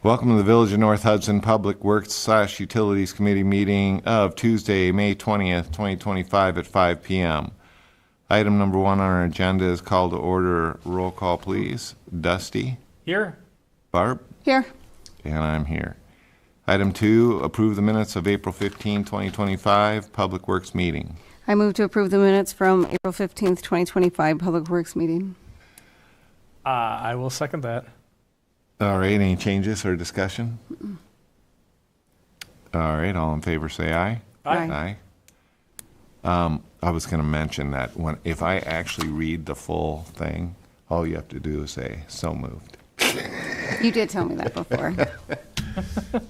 Welcome to the Village of North Hudson Public Works/Utilities Committee meeting of Tuesday, May 20th, 2025 at 5 p.m. Item number 1 on our agenda is call to order. Roll call, please. Dusty? Here. Barb? Here. And I'm here. Item 2, approve the minutes of April 15, 2025 Public Works meeting. I move to approve the minutes from April 15th, 2025 Public Works meeting. I will second that. All right, any changes or discussion? All right, all in favor say aye. Aye. Aye. I was going to mention that if I actually read the full thing, all you have to do is say, so moved. You did tell me that before.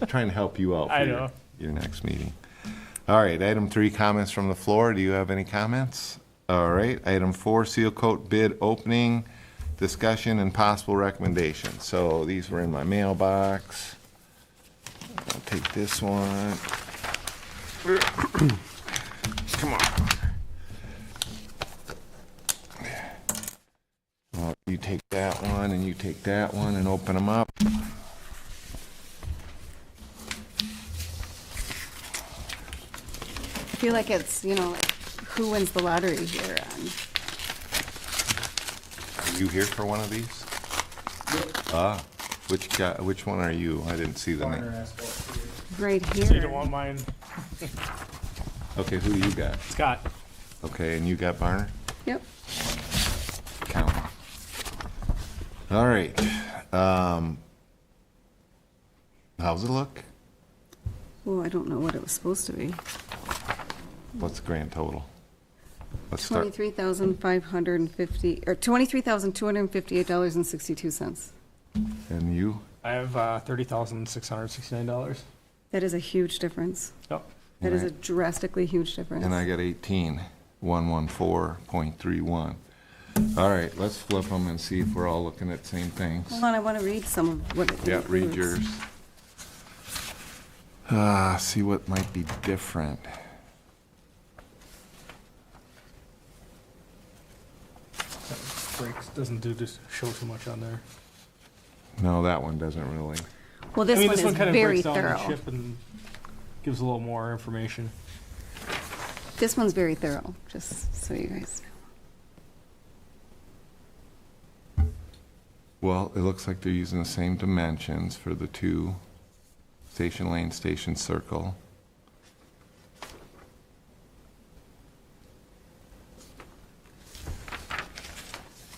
Trying to help you out I for know. your next meeting. All right, item 3, comments from the floor. Do you have any comments? All right, item 4, seal coat bid opening, discussion and possible recommendation. So these were in my mailbox. I'll take this one. Come on. Well, you take that one and you take that one and open them up. I feel like it's, like who wins the lottery here. Are you here for one of these? Ah, which one are you? I didn't see the name. Right So you don't here. want mine, Okay, who do you got? Scott? Okay, and you got Barner? Yep. Count. All right. How's it look? Well, I don't know what it was supposed to be. What's the grand total? Let's start. $23,550 or $23,258.62. And you? I have $30,669. That is a huge difference. Yep. That is a Right. drastically huge difference. And I got 18,114.31. All right, let's flip them and see if we're all looking at the same things. Hold on, I want to read some of what it Yeah, read includes. yours. See what might be different. Breaks doesn't just show too much on there. No, that one doesn't really. Well, this one is kind of very breaks down the thorough. chip and gives a little more information. This one's very thorough, just so you guys know. Well, it looks like they're using the same dimensions for the two, station lane, station circle.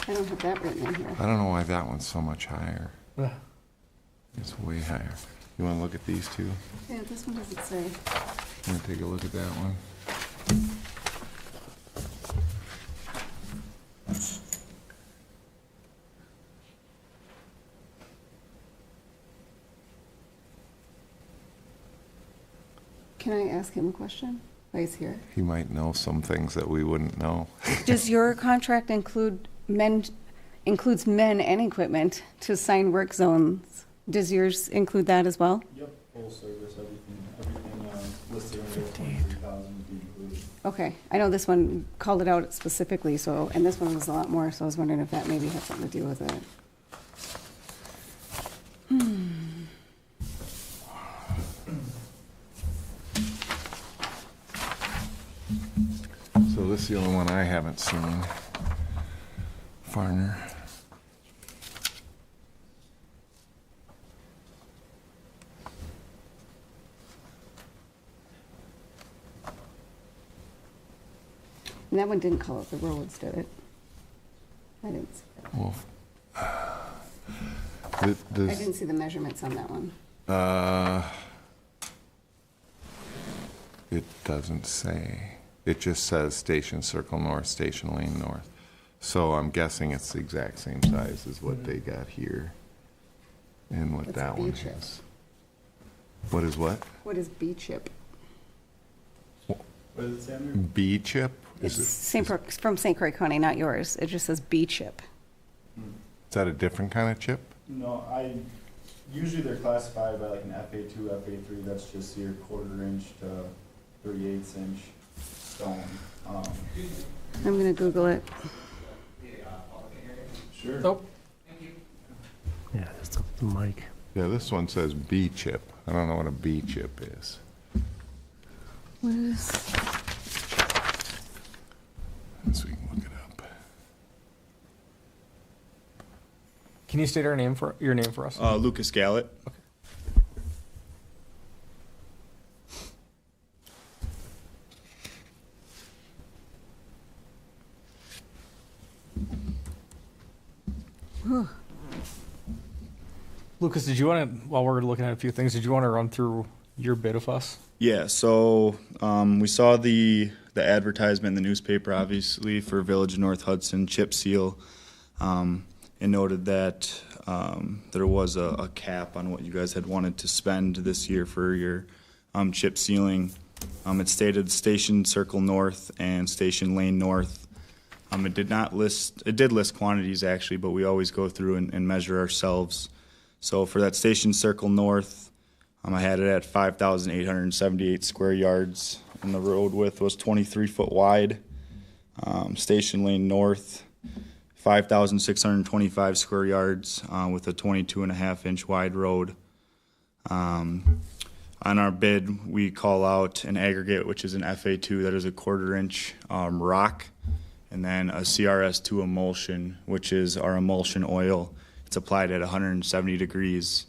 I don't have that written in here. I don't know why that one's so much higher. Yeah. It's way higher. You want to look at these two? Yeah, this one doesn't say. You want to take a look at that one? Can I ask him a question? While he's here. He might know some things that we wouldn't know. Does your contract includes men and equipment to sign work zones? Does yours include that as well? Yep, full service, everything listed under 23,000 would be included. Okay, I know this one called it out specifically, so, and this one was a lot more, so I was wondering if that maybe had something to do with it. So this is the only one I haven't seen. Farner. And that one didn't call out the roads, did it? I didn't see that. Well, I didn't see the measurements on that one. It doesn't say. It just says station circle north, station lane north. So I'm guessing it's the exact same size as what they got here and what What's that one B-chip? is. What is what? What is B-chip? What does it say on there? B chip? It's Is from St. Croix County, not yours. It just says B-chip. that a different kind of chip? No, usually they're classified by like an FA2, FA3, that's just your 1/4 inch to 3/8 inch stone. I'm gonna Google it. Sure. Nope. Yeah, that's the mic. Yeah, this one says B chip. I don't know what a B chip is. What is, So we can look it up. Can you state your name for us? Lucas Gallett. Lucas, did you want to, while we're looking at a few things, did you want to run through your bid of us? Yeah, so we saw the advertisement in the newspaper, obviously, for Village of North Hudson chip seal, and noted that there was a cap on what you guys had wanted to spend this year for your chip sealing. It stated Station Circle North and Station Lane North. It did list quantities actually, but we always go through and measure ourselves. So for that Station Circle North, I had it at 5,878 square yards, and the road width was 23 foot wide. Station Lane North, 5,625 square yards with a 22.5 inch wide road. On our bid, we call out an aggregate, which is an FA2, that is a 1/4 inch rock, and then a CRS2 emulsion, which is our emulsion oil. It's applied at 170 degrees.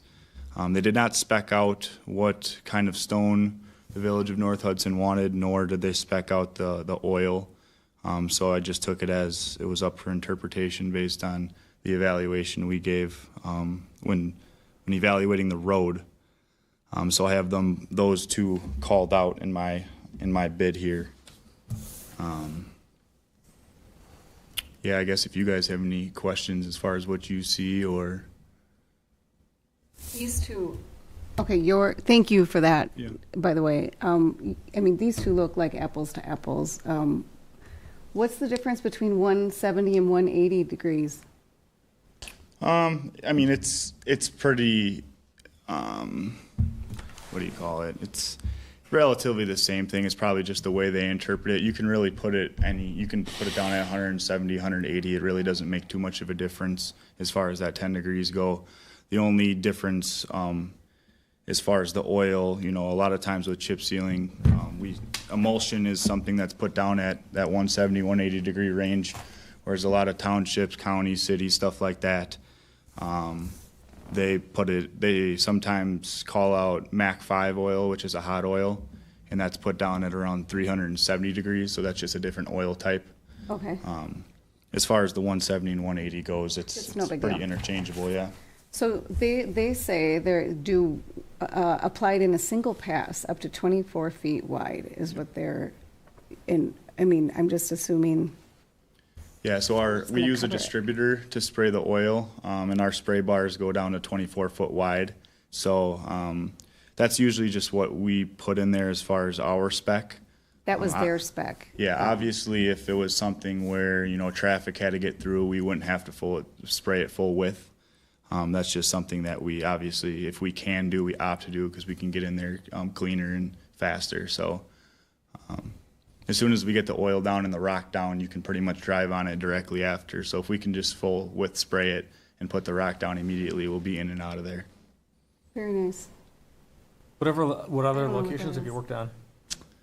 They did not spec out what kind of stone the Village of North Hudson wanted, nor did they spec out the oil. So I just took it as it was up for interpretation based on the evaluation we gave when evaluating the road. So I have those two called out in my bid here. Yeah, I guess if you guys have any questions as far as what you see or. these two, okay, thank you for that, by the way. I mean, these two look like apples to apples. What's the difference between 170 and 180 degrees? I mean, it's pretty, what do you call it? It's relatively the same thing. It's probably just the way they interpret it. You can really you can put it down at 170, 180. It really doesn't make too much of a difference as far as that 10 degrees go. The only difference, as far as the oil, a lot of times with chip sealing, emulsion is something that's put down at that 170, 180 degree range, whereas a lot of townships, counties, cities, stuff like that, they sometimes call out Mac 5 oil, which is a hot oil, and that's put down at around 370 degrees, so that's just a different oil type. Okay. As far as the 170 and 180 goes, it's no big pretty deal. interchangeable, yeah. So they say they're applied in a single pass up to 24 feet wide is what they're in. I mean, I'm just assuming. Yeah, so we gonna use a cover it. distributor to spray the oil, and our spray bars go down to 24 foot wide. So that's usually just what we put in there as far as our spec. That was their spec. Yeah, obviously, if it was something where traffic had to get through, we wouldn't have to spray it full width. That's just something that we obviously, if we can do, we opt to do because we can get in there cleaner and faster. So as soon as we get the oil down and the rock down, you can pretty much drive on it directly after. So if we can just full width spray it and put the rock down immediately, we'll be in and out of there. Very nice. What other know what locations that have you is. worked on?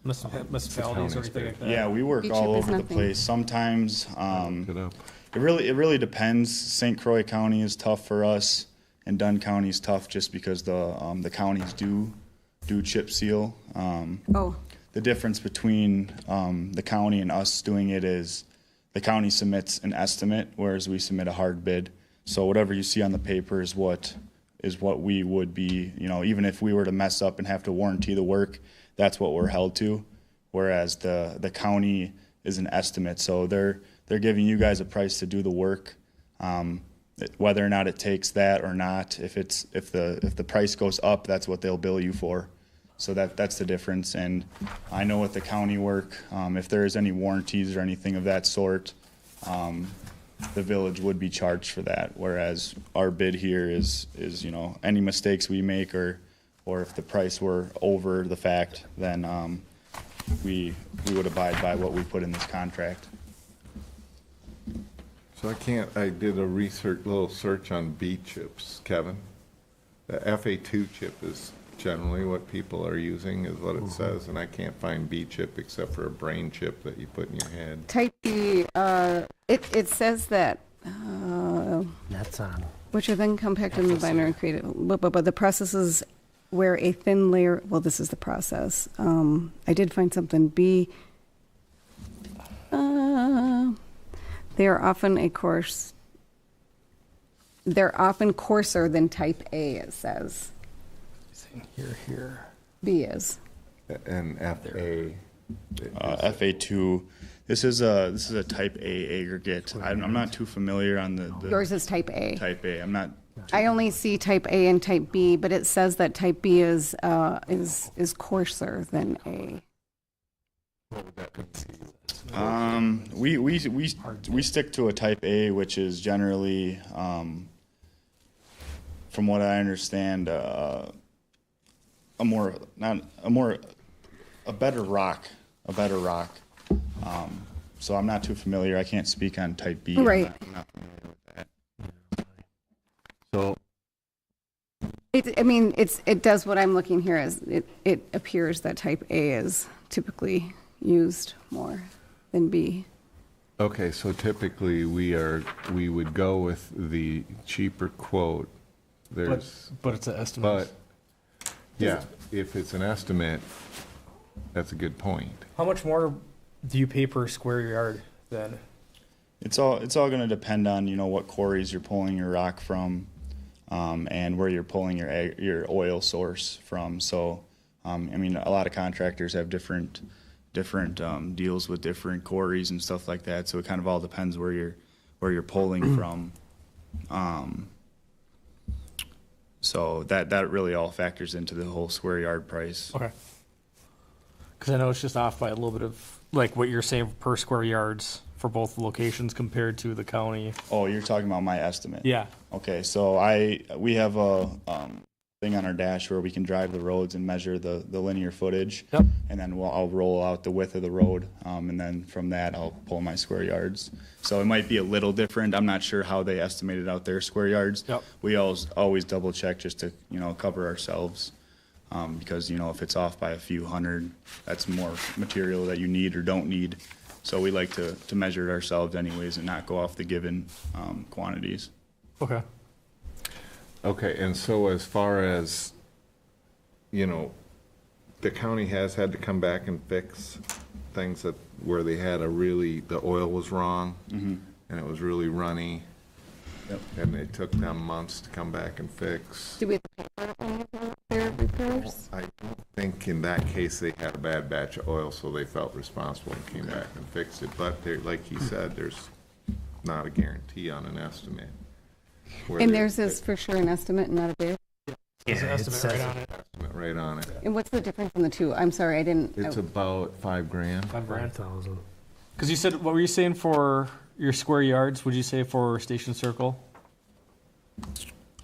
Municipalities or anything like that? Yeah, we work Beach all Chip is over the nothing. place. Sometimes Look it up. it really depends. St. Croix County is tough for us, and Dunn County is tough just because the counties do chip seal. Oh, The difference between the county and us doing it is the county submits an estimate, whereas we submit a hard bid. So whatever you see on the paper is what we would be, even if we were to mess up and have to warranty the work, that's what we're held to. Whereas the county is an estimate. So they're giving you guys a price to do the work. Whether or not it takes that or not, if the price goes up, that's what they'll bill you for. So that's the difference. And I know with the county work, if there is any warranties or anything of that sort, the village would be charged for that. Whereas our bid here is any mistakes we make or if the price were over the fact, then we would abide by what we put in this contract. So I did a little search on B chips, Kevin. The FA2 chip is generally what people are using, is what it says, and I can't find B chip except for a brain chip that you put in your head. Type B, it says that, That's on. which are then compacted in the binder and created, but the process is where a thin layer, well, this is the process. I did find something, B, they are often coarser than type A, it says. Here. B is. And FA. FA2. This is a type A aggregate. I'm not too familiar on the Yours is type A. type A. I'm not. I only see type A and type B, but it says that type B is coarser than A. We stick to a type A, which is generally, from what I understand, a better rock. So I'm not too familiar. I can't speak on type B. Right. I'm not familiar with that. So, It does what I'm looking here as it appears that type A is typically used more than B. okay, so typically we would go with the cheaper quote. But it's an estimate. But, yeah, if it's an estimate, that's a good point. How much more do you pay per square yard then? It's all going to depend on what quarries you're pulling your rock from, and where you're pulling your oil source from. So, a lot of contractors have different deals with different quarries and stuff like that. So it kind of all depends where you're pulling from. So that really all factors into the whole square yard price. Okay. Because I know it's just off by a little bit of, like what you're saying per square yards for both locations compared to the county. Oh, you're talking about my estimate? Yeah. Okay, so we have a thing on our dash where we can drive the roads and measure the linear footage. Yep. And then I'll roll out the width of the road, and then from that I'll pull my square yards. So it might be a little different. I'm not sure how they estimated out their square yards. Yep. We always double check just to cover ourselves, because if it's off by a few hundred, that's more material that you need or don't need. So we like to measure it ourselves anyways and not go off the given quantities. Okay. Okay, and so as far as, the county has had to come back and fix things where they had the oil was wrong, and it was really runny. Yep. And it took them months to come back and fix. Do we have to pay for any of their repairs? I don't think in that case they had a bad batch of oil, so they felt responsible and came back and fixed it. But like he said, there's not a guarantee on an estimate. And theirs is for sure an estimate, not a bid? There's an Yeah, it estimate says right it. on it. Estimate right on it. And what's the difference in the two? I'm sorry, I didn't. It's about $5,000. $5,000. 5,000. Because you said, what were you saying for your square yards? Would you say for Station Circle?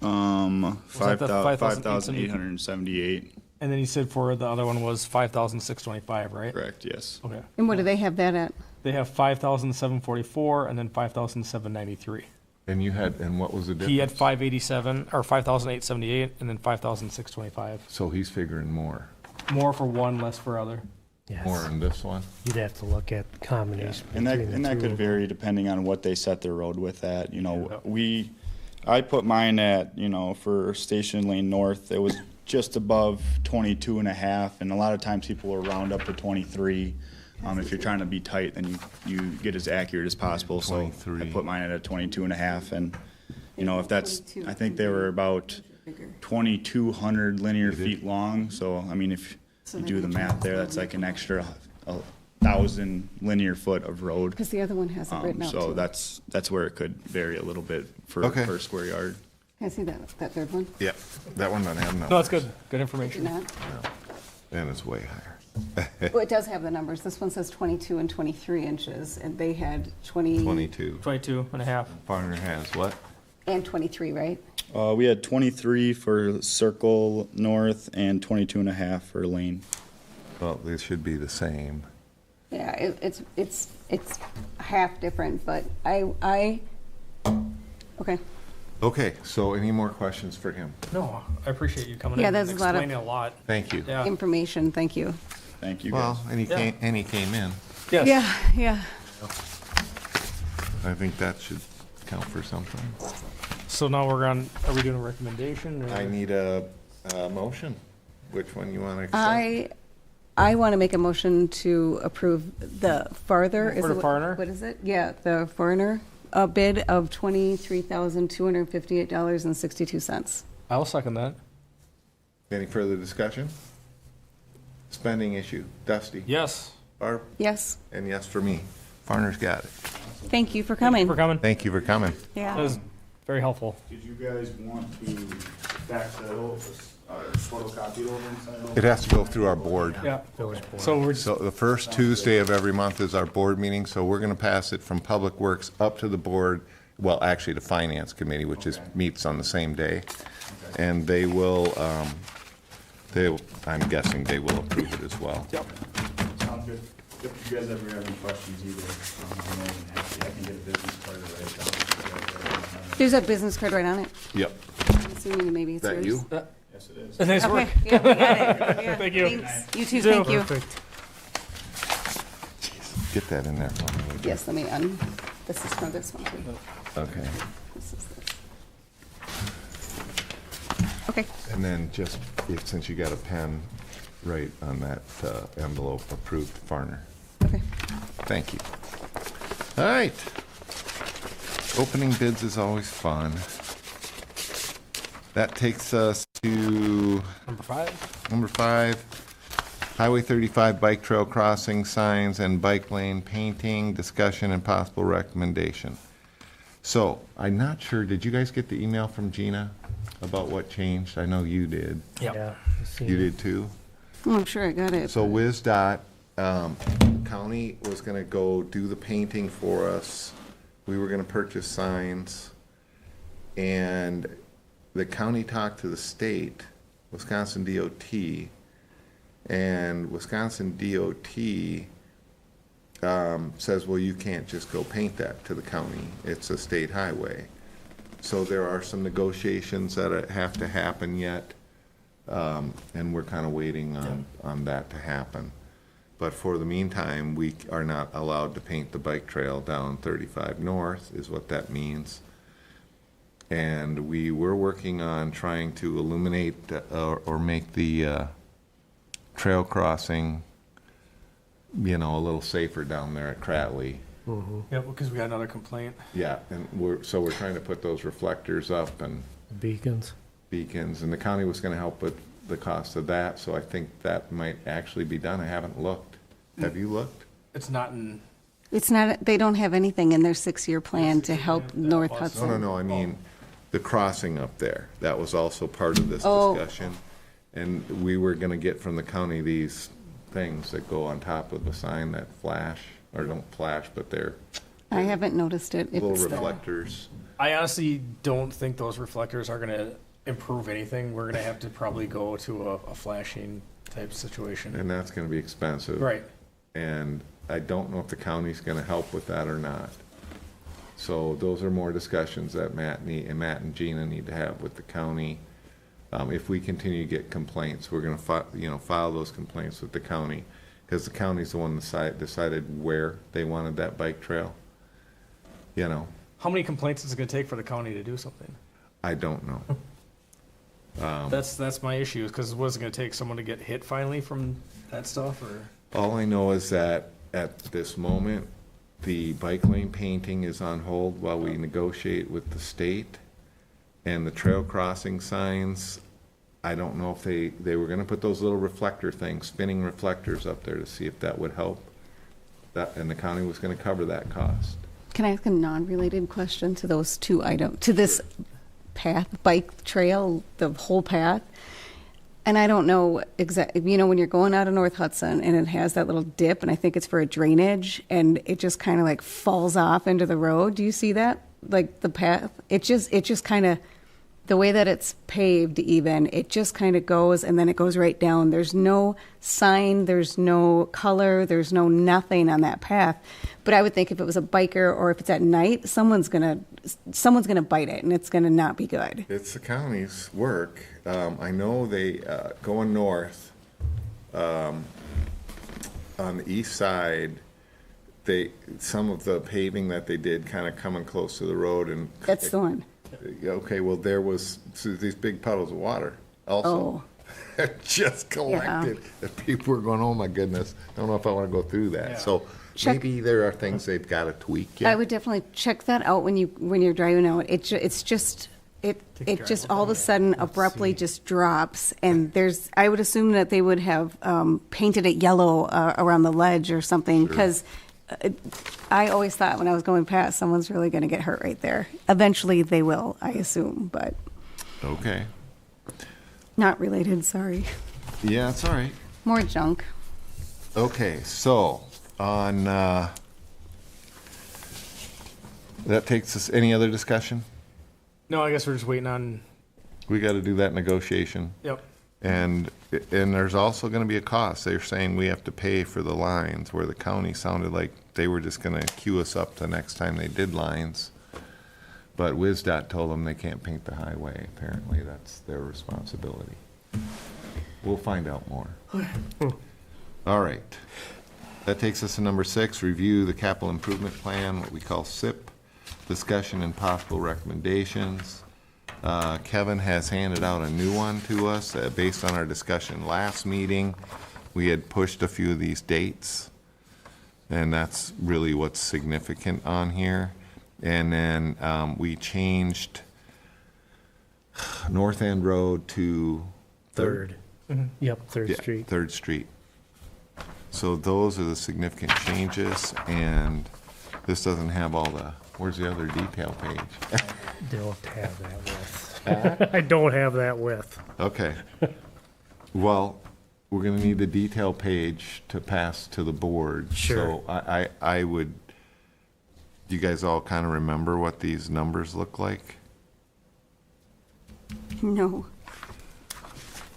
Five that the thousand 5,878? 878. And then you said for the other one was 5,625, right? Correct. Yes. Okay. And what do they have that at? They have 5,744 and then 5,793. And what was the difference? He had 587 or 5,878 and then 5,625. So he's figuring more. More for one, less for other. Yes. More in this one? You'd have to look at the combination. And between the that two. could vary depending on what they set their road width at. I put mine at, for Station Lane North, it was just above 22 and a half, and a lot of times people will round up to 23. If you're trying to be tight, then you get as accurate as possible. So 23. I put mine at a 22 and a half, and if that's, I think they were about 2,200 linear feet long. So, if you do the math there, that's like an extra 1,000 linear foot of road. Because the other one has it written out So too. that's where it could vary a little bit for Okay. per square yard. Can I see that third one? Yeah, that one doesn't have numbers. No, that's good. Good Did information. not? And it's way higher. Well, it does have the numbers. This one says 22 and 23 inches, and they had 20 22. 22 and a half. Partner has what? and 23, right? We had 23 for Circle North and 22 and a half for Lane. Well, they should be the same. Yeah, it's half different, but I okay. Okay, so any more questions for him? No, I appreciate you coming Yeah, in and there's a lot of- explaining a lot. Thank you. Yeah. Information, thank you. Thank you, guys. Well, and he came in. Yes. Yeah. I think that should count for something. So now are we doing a recommendation? Or? I need a motion. Which one you want to accept? I want to make a motion to approve the farther. For the foreigner? What is it? Yeah, the foreigner bid of $23,258.62. I'll second that. Any further discussion? Spending issue. Dusty? Yes. Barb? Yes, And yes for me. Farner's got it. thank you for Thank coming. you for coming. Thank you for coming. That Yeah. was very helpful. Did you guys want to fax that over, photocopy it over and sign over? It has to go through our board. Yeah. So we're just, So the first Tuesday of every month is our board meeting, so we're going to pass it from Public Works up to the board, well, actually the Finance Committee, which is, meets on the same day. And they will, I'm guessing they will approve it as well. yep. Sounds good. If you guys ever have any questions either, I'm more than happy. I can get a business card to write down. There's a business card right on it. Yep. I'm assuming maybe it's Is that yours. you? Yes, it is. Nice work. Okay, yeah, we got it. Yeah, Thank you. Thanks. You too, thank you. Perfect. Get that in there for me. Yes, let me, this is for this one too. Okay. This is this. Okay, And then just, since you got a pen, write on that envelope, approved Farner. okay. Thank you. All right. Opening bids is always fun. That takes us to Number 5. Highway 35 bike trail crossing signs and bike lane painting, discussion and possible recommendation. So, I'm not sure, did you guys get the email from Gina about what changed? I know you did. Yep. Yeah. I seen You it. did too? Oh, I'm sure I got it. So WisDOT, county was gonna go do the painting for us. We were gonna purchase signs. And the county talked to the state, Wisconsin DOT, and Wisconsin DOT says, well, you can't just go paint that to the county. It's a state highway. So there are some negotiations that have to happen yet. And we're kind of waiting on that to happen. But for the meantime, we are not allowed to paint the bike trail down 35 North, is what that means. And we were working on trying to illuminate or make the trail crossing, a little safer down there at Cratley. Yep, because we got another complaint. Yeah, and we're trying to put those reflectors up and Beacons. beacons, and the county was gonna help with the cost of that, so I think that might actually be done. I haven't looked. Have you looked? It's not in. It's not, they don't have anything in their 6-year plan to help North No, Hudson. No, I mean, the crossing up there. That was also part of this Oh. discussion. And we were gonna get from the county these things that go on top of the sign that flash, or don't flash, but they're I haven't noticed it. little It's- reflectors. I honestly don't think those reflectors are going to improve anything. We're going to have to probably go to a flashing type situation. And that's gonna be expensive. Right. And I don't know if the county's gonna help with that or not. So those are more discussions that Matt and Gina need to have with the county. If we continue to get complaints, we're gonna file those complaints with the county, because the county's the one that decided where they wanted that bike trail. How many complaints is it going to take for the county to do something? I don't know. That's my issue, because what is it going to take, someone to get hit finally from that stuff, or? All I know is that at this moment, the bike lane painting is on hold while we negotiate with the state. And the trail crossing signs, I don't know if they were gonna put those little reflector things, spinning reflectors up there to see if that would help. And the county was gonna cover that cost. Can I ask a non-related question to those two items, to this path, bike trail, the whole path? And I don't know exactly, when you're going out of North Hudson and it has that little dip, and I think it's for a drainage, and it just kind of like falls off into the road. Do you see that? Like the path, it just kind of the way that it's paved even, it just kind of goes and then it goes right down. There's no sign, there's no color, there's no nothing on that path. But I would think if it was a biker or if it's at night, someone's gonna bite it and it's gonna not be good. It's the county's work. I know they, going north, on the east side, some of the paving that they did kind of coming close to the road and. That's the one. Okay, well, there was these big puddles of water also. Oh. Just collected. And people were going, oh my goodness, I don't know if I want to go through that. So Check- maybe there are things they've got to tweak. Yeah. I would definitely check that out when you're driving out. It's just all of a sudden abruptly just drops, and I would assume that they would have painted it yellow around the ledge or something, because I always thought when I was going past, someone's really going to get hurt right there. Eventually they will, I assume, but Okay. not related, sorry. Yeah, it's all right. More junk. Okay, so on, that takes us, any other discussion? No, I guess we're just waiting on, We got to do that negotiation. yep. And there's also going to be a cost. They're saying we have to pay for the lines, where the county sounded like they were just going to queue us up the next time they did lines. But WisDOT told them they can't paint the highway. Apparently, that's their responsibility. We'll find out more. All right. That takes us to number 6, review the capital improvement plan, what we call SIP, discussion and possible recommendations. Kevin has handed out a new one to us based on our discussion last meeting. We had pushed a few of these dates, and that's really what's significant on here. And then we changed North End Road to Third. Yep, Third Yeah, Street. 3rd Street. So those are the significant changes, and this doesn't have all the, where's the other detail page? Don't have that with. I don't have that with. Okay. Well, we're gonna need the detail page to pass to the board. Sure. So I would, do you guys all kind of remember what these numbers look like? No.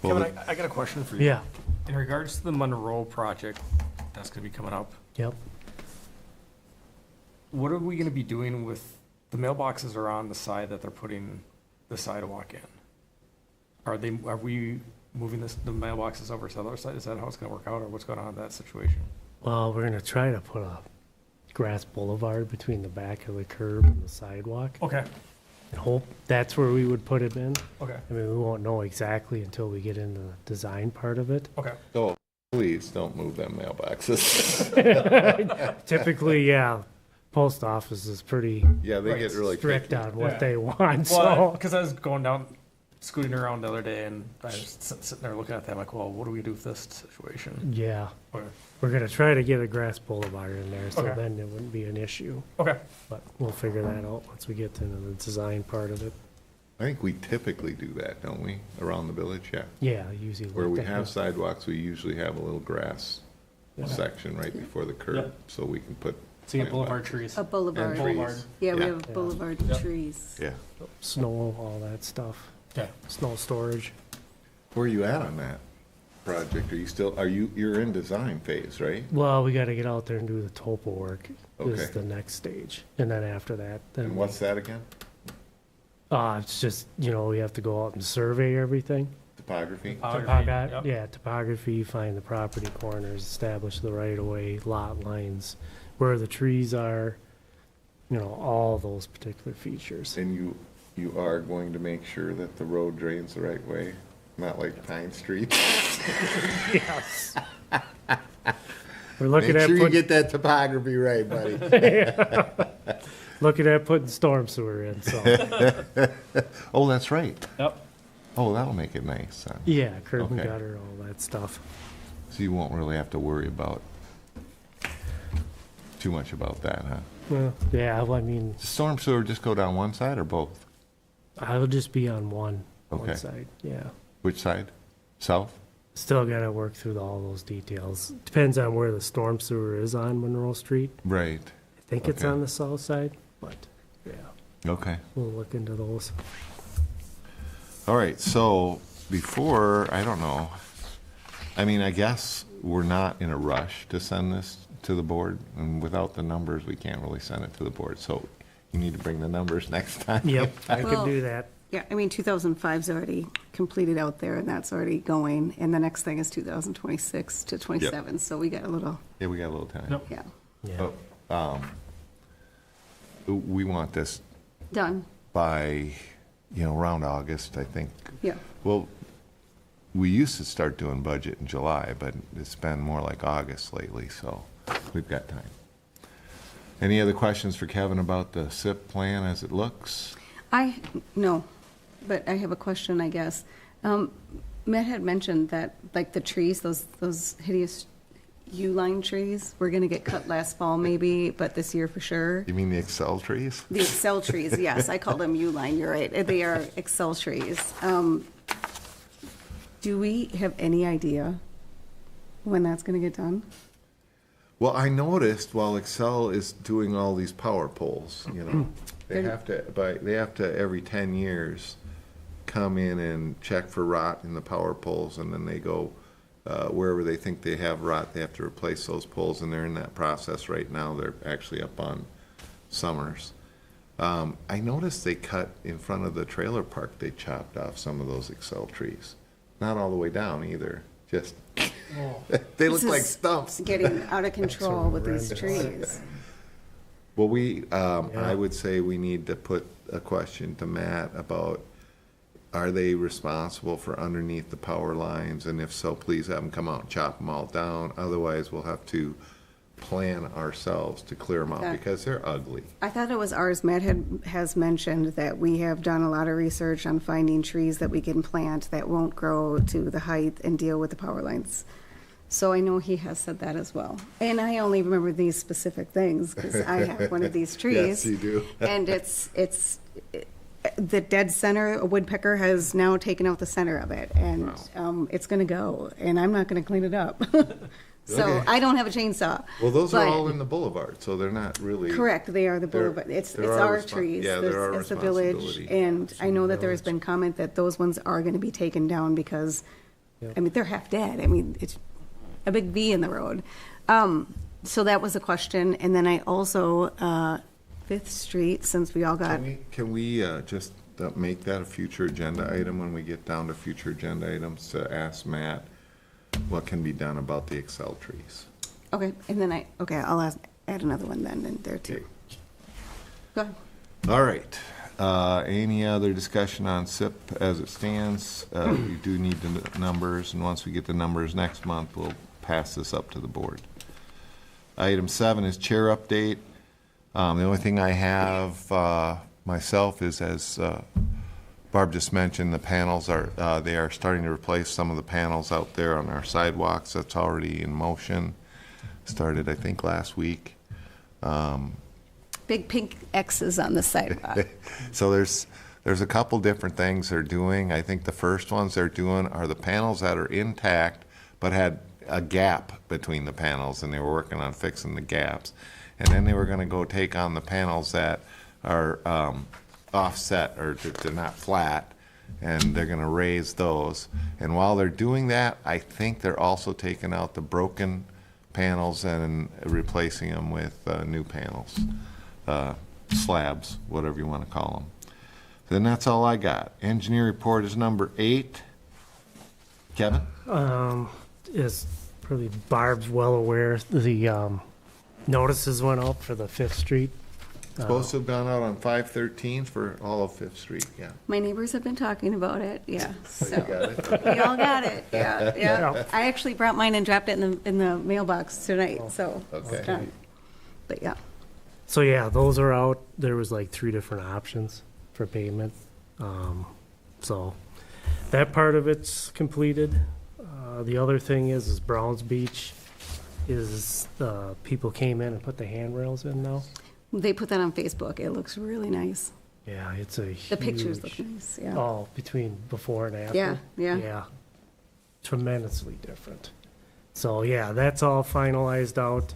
Well, Kevin, I got a question for you. Yeah, In regards to the Monroe project that's gonna be coming up, yep. what are we gonna be doing with, the mailboxes are on the side that they're putting the sidewalk in? Are we moving the mailboxes over to the other side? Is that how it's gonna work out, or what's going on in that situation? Well, we're gonna try to put a grass boulevard between the back of the curb and the sidewalk. Okay, And hope that's where we would put it in. okay, I mean, we won't know exactly until we get into the design part of it. okay. Oh, please don't move them mailboxes. Typically, yeah, post office is pretty Yeah, they Right. get really strict picky. on what Yeah. they want, Well, so. because I was going down, scooting around the other day, and I was sitting there looking at that, I'm like, well, what do we do with this situation? Yeah, Okay, we're gonna try to get a grass boulevard in there, so Okay. then it wouldn't be an issue. okay, But we'll figure that out once we get into the design part of it. I think we typically do that, don't we, around the village? Yeah. Yeah, usually. Where like we that. have sidewalks, we usually have a little grass Yeah. section right before the curb, Yep. so we can put. so you get boulevard mailboxes. trees. A boulevard. And Boulevard. trees. Yeah, we Yeah. have a boulevard Yep. trees. Yeah. Snow, all that stuff, Okay, snow storage. Where are you at on that project? You're in design phase, right? Well, we gotta get out there and do the topo work is Okay. the next stage. And then after that, then. And what's that again? It's just, we have to go out and survey everything. Topography? Yep. Yeah, topography, find the property corners, establish the right of way, lot lines, where the trees are, all those particular features. And you are going to make sure that the road drains the right way, not like Pine Street? Yes. We're looking Make at sure you putting, get that topography right, buddy. looking at putting storm sewer in, so, Oh, that's right. yep, Oh, that'll make it nice, huh? yeah, curb and Okay. gutter, all that stuff. So you won't really have to worry about too much about that, huh? Well, yeah, well, I mean, Does storm sewer just go down one side or both? I'll just be on one Okay. side, yeah. Which side? South? Still gotta work through all those details. Depends on where the storm sewer is on Monroe Street. Right. I think it's Okay. on the south side, but, yeah, Okay. we'll look into those. All right, so before, I don't know, I mean, I guess we're not in a rush to send this to the board, and without the numbers, we can't really send it to the board, so you need to bring the numbers next time. Yep, I Well- could do that. Yeah, I mean, 2005's already completed out there, and that's already going, and the next thing is 2026 to 27, so we got a little, Yeah, we got a little time. Yep. yeah, Yeah. Oh, we want this done, by, around August, I think. yeah. Well, we used to start doing budget in July, but it's been more like August lately, so we've got time. Any other questions for Kevin about the SIP plan as it looks? No, but I have a question, I guess. Matt had mentioned that, like, the trees, those hideous U-line trees, were gonna get cut last fall maybe, but this year for sure. You mean the Excel trees? The Excel trees, yes, I call them U-line, you're right, they are Excel trees. Do we have any idea when that's gonna get done? Well, I noticed while Excel is doing all these power poles, they have to every 10 years come in and check for rot in the power poles, and then they go wherever they think they have rot, they have to replace those poles, and they're in that process right now. They're actually up on Summers. I noticed they cut in front of the trailer park, they chopped off some of those Excel trees. Not all the way down either, just, they look This like is stumps. Getting out of control with these horrendous. trees. Well, I would say we need to put a question to Matt about, are they responsible for underneath the power lines? And if so, please have them come out and chop them all down. Otherwise, we'll have to plan ourselves to clear them out Okay. because they're ugly. I thought it was ours. Matt has mentioned that we have done a lot of research on finding trees that we can plant that won't grow to the height and deal with the power lines. So I know he has said that as well. And I only remember these specific things because I have one of these trees. Yes, you do. And the dead center, a woodpecker has now taken out the center of it, and it's gonna go, and I'm not gonna clean it up. So Okay. I don't have a chainsaw. Well, those are but- all in the boulevard, so they're not really. Correct, they are the They're- boulevard, it's they're our our trees. yeah, they're our It's the village, responsibility. and I know that there has been comment that those ones are gonna be taken down because, I mean, they're half dead, I mean, it's a big V in the road. So that was a question, and then I also, Fifth Street, since we all got, Can we just make that a future agenda item when we get down to future agenda items to ask Matt what can be done about the Excel trees? okay, and then I'll add another one then in there too. Go ahead. All right. Any other discussion on SIP as it stands? We do need the numbers, and once we get the numbers next month, we'll pass this up to the board. Item 7 is chair update. The only thing I have myself is, as Barb just mentioned, the panels they are starting to replace some of the panels out there on our sidewalks. That's already in motion. Started, I think, last week. Big pink X's on the sidewalk. So there's a couple different things they're doing. I think the first ones they're doing are the panels that are intact but had a gap between the panels, and they were working on fixing the gaps. And then they were gonna go take on the panels that are offset, or they're not flat, and they're gonna raise those. And while they're doing that, I think they're also taking out the broken panels and replacing them with new panels. Slabs, whatever you want to call them. Then that's all I got. Engineer report is number 8. Kevin? Is probably Barb's well aware, the notices went out for the Fifth Street. Supposed to have gone out on 5/13 for all of Fifth Street, yeah. My neighbors have been talking about it, yeah, You so. got it? We all got it, yeah. Yeah. I actually brought mine and dropped it in the mailbox tonight, so. it's Okay. done. But yeah, So yeah, those are out. There was like 3 different options for payment. So that part of it's completed. The other thing is Browns Beach is, people came in and put the handrails in now. they put that on Facebook, it looks really nice. Yeah, it's a huge. The pictures look nice, yeah. Oh, between before and after? Yeah, yeah. Yeah. Tremendously different. So, yeah, that's all finalized out.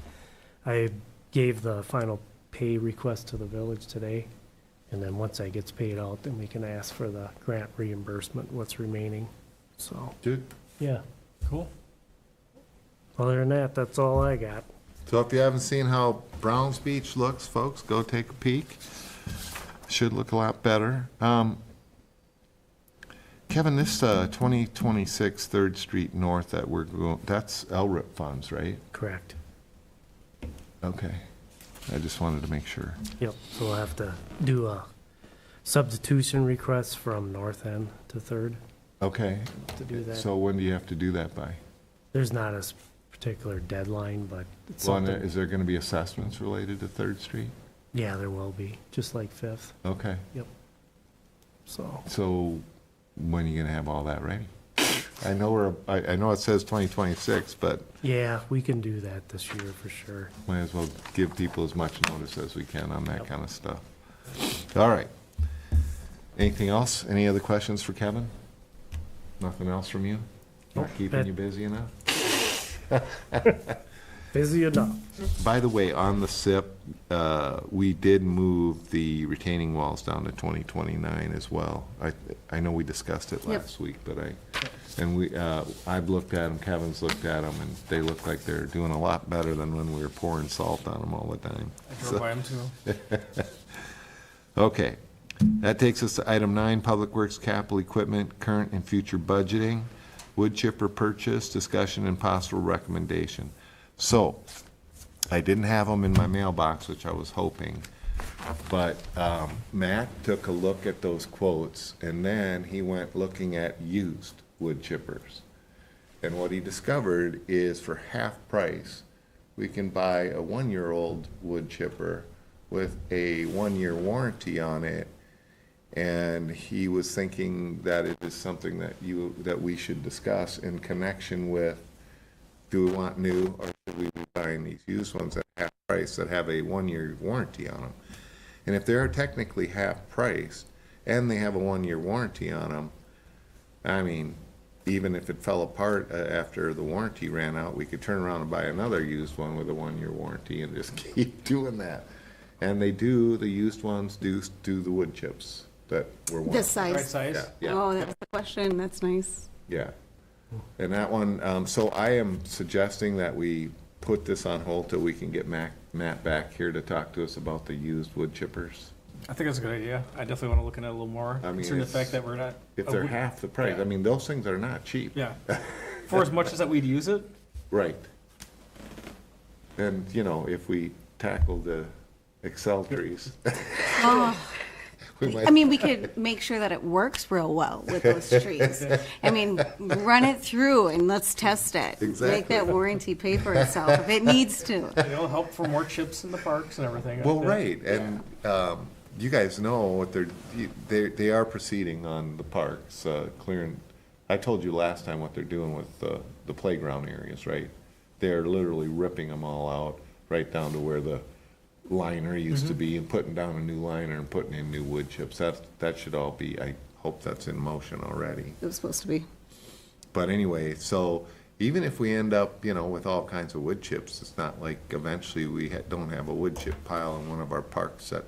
I gave the final pay request to the village today, And then once that gets paid out, then we can ask for the grant reimbursement, what's remaining. So, Good. yeah. Cool. Other than that, that's all I got. So if you haven't seen how Browns Beach looks, folks, go take a peek. Should look a lot better. Kevin, this 2026 3rd Street North that we're going, that's LRIP funds, right? Correct. Okay. I just wanted to make sure. Yep, so we'll have to do a substitution request from North End to Third Okay. to do that. So when do you have to do that by? There's not a particular deadline, but it's Well, and something. is there going to be assessments related to 3rd Street? Yeah, there will be, just like Fifth, Okay. so. So when are you going to have all that ready? I know I know it says 2026, but Yeah, we can do that this year for sure. might as well give people as much notice as we can on that Yep. kind of stuff. All right. Anything else? Any other questions for Kevin? Nothing else from you? Not Nope. keeping you busy enough? Busy enough. By the way, on the SIP, we did move the retaining walls down to 2029 as well. I know we discussed it Yep. last week, but I've looked at them, Kevin's looked at them, and they look like they're doing a lot better than when we were pouring salt on them all the time. I drove by them too. Okay, that takes us to item 9, Public Works Capital Equipment, Current and Future Budgeting, Wood Chipper Purchase, Discussion and Possible Recommendation. So, I didn't have them in my mailbox, which I was hoping, but Matt took a look at those quotes, and then he went looking at used wood chippers. And what he discovered is for half price, we can buy a 1-year-old wood chipper with a 1-year warranty on it. And he was thinking that it is something that we should discuss in connection with, do we want new or should we be buying these used ones at half price that have a 1-year warranty on them? And if they're technically half price and they have a 1-year warranty on them, I mean, even if it fell apart after the warranty ran out, we could turn around and buy another used one with a 1-year warranty and just keep doing that. And they do, the used ones do the wood chips that were one. This Right size. size? Yeah, yeah. Oh, that's the question. That's nice. Yeah. And that one, so I am suggesting that we put this on hold till we can get Matt back here to talk to us about the used wood chippers. I think that's a good idea. I definitely want to look at it a little more. I mean, Considering the it's- fact that we're not. If a they're wood- half the price, Yeah. I mean, those things are not cheap. Yeah. For as much as that we'd use it, Right. And, you know, if we tackle the Excel trees. Oh, we might- I mean, we could make sure that it works real well with those trees. I mean, run it through and let's test it. Make Exactly. that warranty pay for itself if it needs to. it'll help for more chips in the parks and everything. Well, Yeah. right, and you guys know what they are proceeding on the parks, clearing. I told you last time what they're doing with the playground areas, right? They're literally ripping them all out, right down to where the liner used to be, and putting down a new liner and putting in new wood chips. That should all be, I hope that's in motion already. It was supposed to be. But anyway, so even if we end up, with all kinds of wood chips, it's not like eventually we don't have a wood chip pile in one of our parks that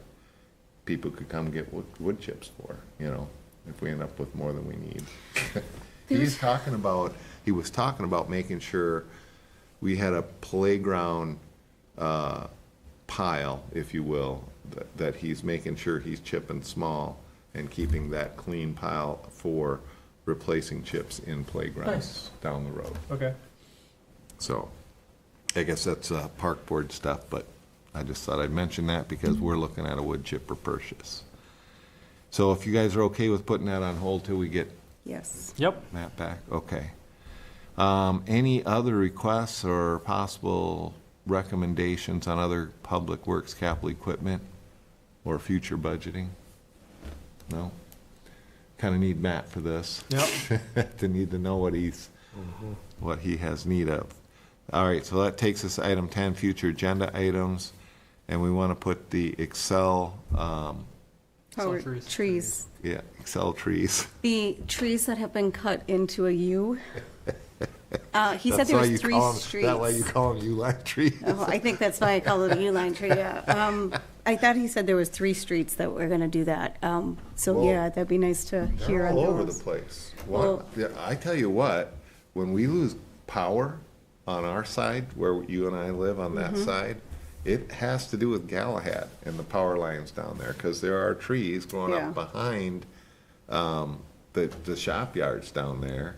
people could come get wood chips for, if we end up with more than we need. He was talking about making sure we had a playground pile, if you will, that he's making sure he's chipping small and keeping that clean pile for replacing chips in playgrounds Nice. down the road. Okay. So, I guess that's park board stuff, but I just thought I'd mention that because we're looking at a wood chipper purchase. So if you guys are okay with putting that on hold till we get Yes. Yep. Matt back, okay. Any other requests or possible recommendations on other public works capital equipment or future budgeting? No? Kind of need Matt for this. Yep. To need to know what he has need of. All right, so that takes us to item 10, future agenda items, and we want to put the Excel, Power trees. trees. yeah, Excel trees. The trees that have been cut into a U. He said That's there why was you 3 call 'em- streets. That why you call them U-line trees? Oh, I think that's why I call it a U-line tree, yeah. I thought he said there was 3 streets that were gonna do that. So Well, yeah, that'd be nice to hear They're on all over the those. place. Well- Yeah, I tell you what, when we lose power on our side, where you and I live on Mm-hmm. that side, it has to do with Galahad and the power lines down there, because there are trees going Yeah. up behind the shop yards down there.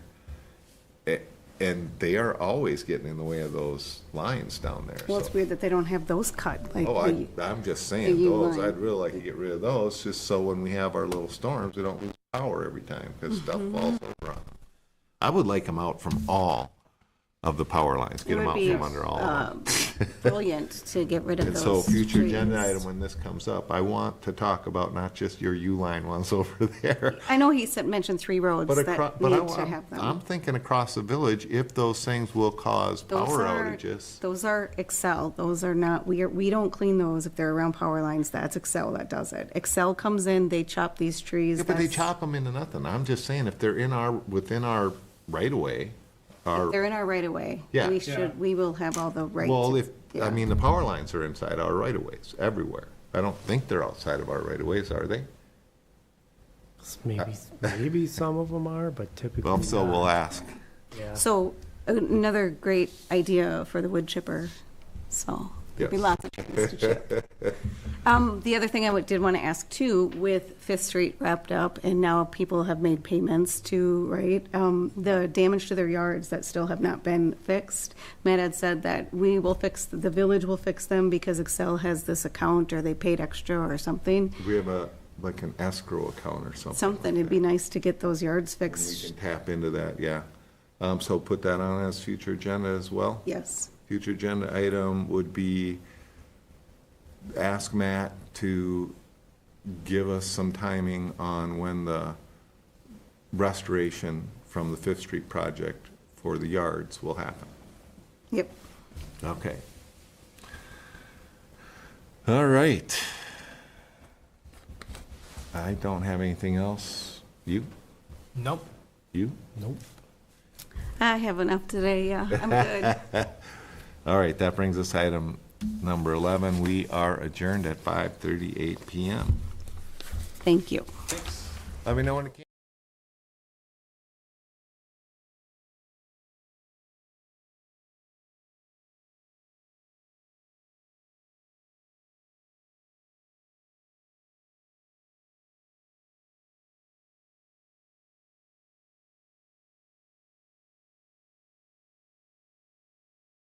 And they are always getting in the way of those lines down there. Well, it's so- weird that they don't have those cut, like, Oh, the- I'm just the saying, U those, line. I'd really like to get rid of those, just so when we have our little storms, we don't lose power every time, because stuff Mm-hmm. falls over on them. I would like them out from all of the power lines, it get them would out be from under all of them. brilliant to get rid of And those so, future trees. agenda item, when this comes up, I want to talk about not just your U-line ones over there, I know he mentioned 3 roads but that across, need to have them. I'm thinking across the village, if those things will cause Those power are- outages. Those are Excel. Those are not, we don't clean those if they're around power lines. That's Excel that does it. Excel comes in, they chop these trees. Yeah, but they that's- chop them into nothing. I'm just saying, if they're within our right-of-way, They're in our right of way. Yeah. We will have all the right. well, to- if, I yeah. mean, the power lines are inside our right-of-ways, everywhere. I don't think they're outside of our right-of-ways, are they? Maybe some of them are, but typically Well, so we'll not. ask. Yeah. So another great idea for the wood chipper. So there'll be Yes. lots of chippers to chip. The other thing I did want to ask too, with Fifth Street wrapped up and now people have made payments to, right? The damage to their yards that still have not been fixed. Matt had said that the village will fix them because Excel has this account or they paid extra or something. We have like an escrow account or something. Something, it'd be nice to get those yards We fixed. can tap into that, yeah. So put that on as future agenda as well. Yes. Future agenda item would be ask Matt to give us some timing on when the restoration from the Fifth Street project for the yards will happen. Yep. Okay. All right. I don't have anything else. You? Nope. You? Nope. I have enough today, yeah. I'm good. All right, that brings us to item number 11. We are adjourned at 5:38 PM. Thank you. Let me know when it can.